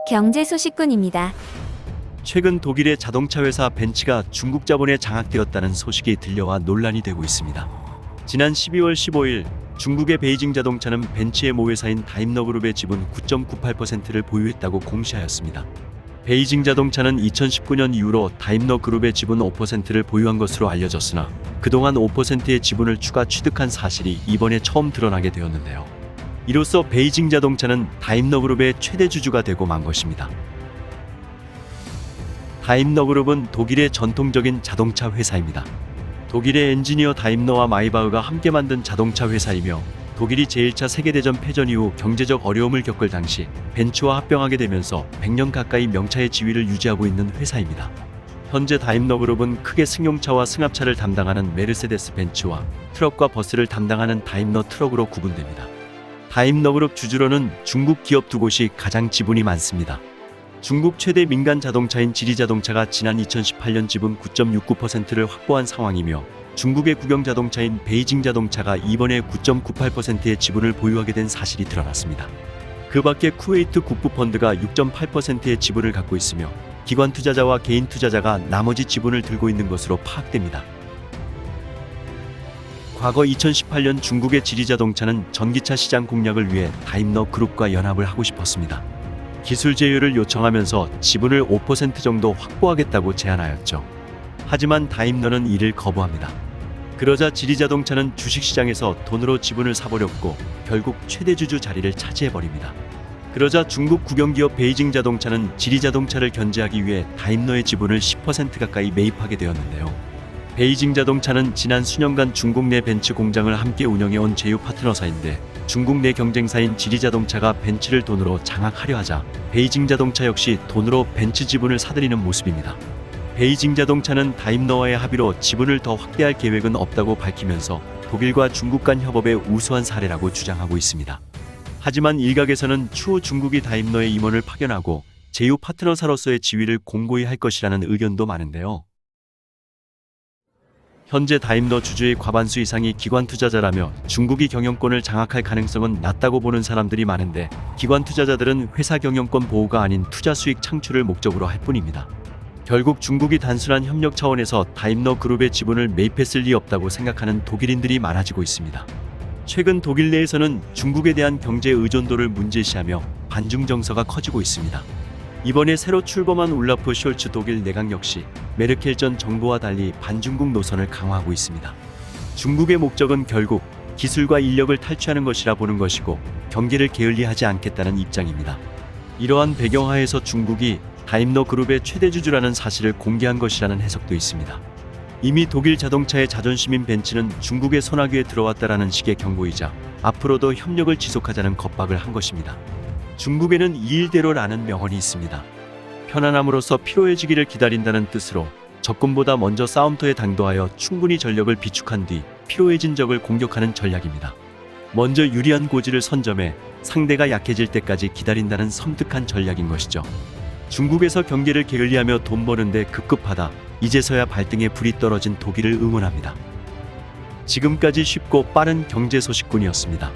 경제 소식꾼입니다. 최근 독일의 자동차 회사 벤츠가 중국 자본에 장악되었다는 소식이 들려와 논란이 되고 있습니다. 지난 12월 15일 중국의 베이징 자동차는 벤츠의 모회사인 다임러그룹의 지분 9.98%를 보유했다고 공시하였습니다. 베이징 자동차는 2019년 이후로 다임러그룹의 지분 5%를 보유한 것으로 알려졌으나 그동안 5%의 지분을 추가 취득한 사실이 이번에 처음 드러나게 되었는데요. 이로써 베이징 자동차는 다임러그룹의 최대 주주가 되고 만 것입니다. 다임러그룹은 독일의 전통적인 자동차 회사입니다. 독일의 엔지니어 다임러와 마이바흐가 함께 만든 자동차 회사이며 독일이 제1차 세계대전 패전 이후 경제적 어려움을 겪을 당시 벤츠와 합병하게 되면서 100년 가까이 명차의 지위를 유지하고 있는 회사입니다. 현재 다임러그룹은 크게 승용차와 승합차를 담당하는 메르세데스 벤츠와 트럭과 버스를 담당하는 다임러 트럭으로 구분됩니다. 다임러그룹 주주로는 중국 기업 두 곳이 가장 지분이 많습니다. 중국 최대 민간 자동차인 지리자동차가 지난 2018년 지분 9.69%를 확보한 상황이며 중국의 국영 자동차인 베이징 자동차가 이번에 9.98%의 지분을 보유하게 된 사실이 드러났습니다. 그 밖에 쿠웨이트 국부펀드가 6.8%의 지분을 갖고 있으며 기관 투자자와 개인 투자자가 나머지 지분을 들고 있는 것으로 파악됩니다. 과거 2018년 중국의 지리자동차는 전기차 시장 공략을 위해 다임러 그룹과 연합을 하고 싶었습니다. 기술 제휴를 요청하면서 지분을 5% 정도 확보하겠다고 제안하였죠. 하지만 다임러는 이를 거부합니다. 그러자 지리자동차는 주식시장에서 돈으로 지분을 사버렸고 결국 최대 주주 자리를 차지해버립니다. 그러자 중국 국영기업 베이징 자동차는 지리자동차를 견제하기 위해 다임러의 지분을 10% 가까이 매입하게 되었는데요. 베이징 자동차는 지난 수년간 중국 내 벤츠 공장을 함께 운영해온 제휴 파트너사인데 중국 내 경쟁사인 지리자동차가 벤츠를 돈으로 장악하려 하자 베이징 자동차 역시 돈으로 벤츠 지분을 사들이는 모습입니다. 베이징 자동차는 다임러와의 합의로 지분을 더 확대할 계획은 없다고 밝히면서 독일과 중국 간 협업의 우수한 사례라고 주장하고 있습니다. 하지만 일각에서는 추후 중국이 다임러의 임원을 파견하고 제휴 파트너사로서의 지위를 공고히 할 것이라는 의견도 많은데요. 현재 다임러 주주의 과반수 이상이 기관 투자자라며 중국이 경영권을 장악할 가능성은 낮다고 보는 사람들이 많은데 기관 투자자들은 회사 경영권 보호가 아닌 투자 수익 창출을 목적으로 할 뿐입니다. 결국 중국이 단순한 협력 차원에서 다임러 그룹의 지분을 매입했을 리 없다고 생각하는 독일인들이 많아지고 있습니다. 최근 독일 내에서는 중국에 대한 경제 의존도를 문제시하며 반중 정서가 커지고 있습니다. 이번에 새로 출범한 울라프 숄츠 독일 내각 역시 메르켈 전 정부와 달리 반중국 노선을 강화하고 있습니다. 중국의 목적은 결국 기술과 인력을 탈취하는 것이라 보는 것이고 경계를 게을리하지 않겠다는 입장입니다. 이러한 배경하에서 중국이 다임러 그룹의 최대 주주라는 사실을 공개한 것이라는 해석도 있습니다. 이미 독일 자동차의 자존심인 벤츠는 중국의 소나기에 들어왔다라는 식의 경고이자 앞으로도 협력을 지속하자는 겁박을 한 것입니다. 중국에는 이 일대로라는 명언이 있습니다. 편안함으로써 피로해지기를 기다린다는 뜻으로 적군보다 먼저 싸움터에 당도하여 충분히 전력을 비축한 뒤 피로해진 적을 공격하는 전략입니다. 먼저 유리한 고지를 선점해 상대가 약해질 때까지 기다린다는 섬뜩한 전략인 것이죠. 중국에서 경계를 게을리하며 돈 버는데 급급하다. 이제서야 발등에 불이 떨어진 독일을 응원합니다. 지금까지 쉽고 빠른 경제 소식꾼이었습니다.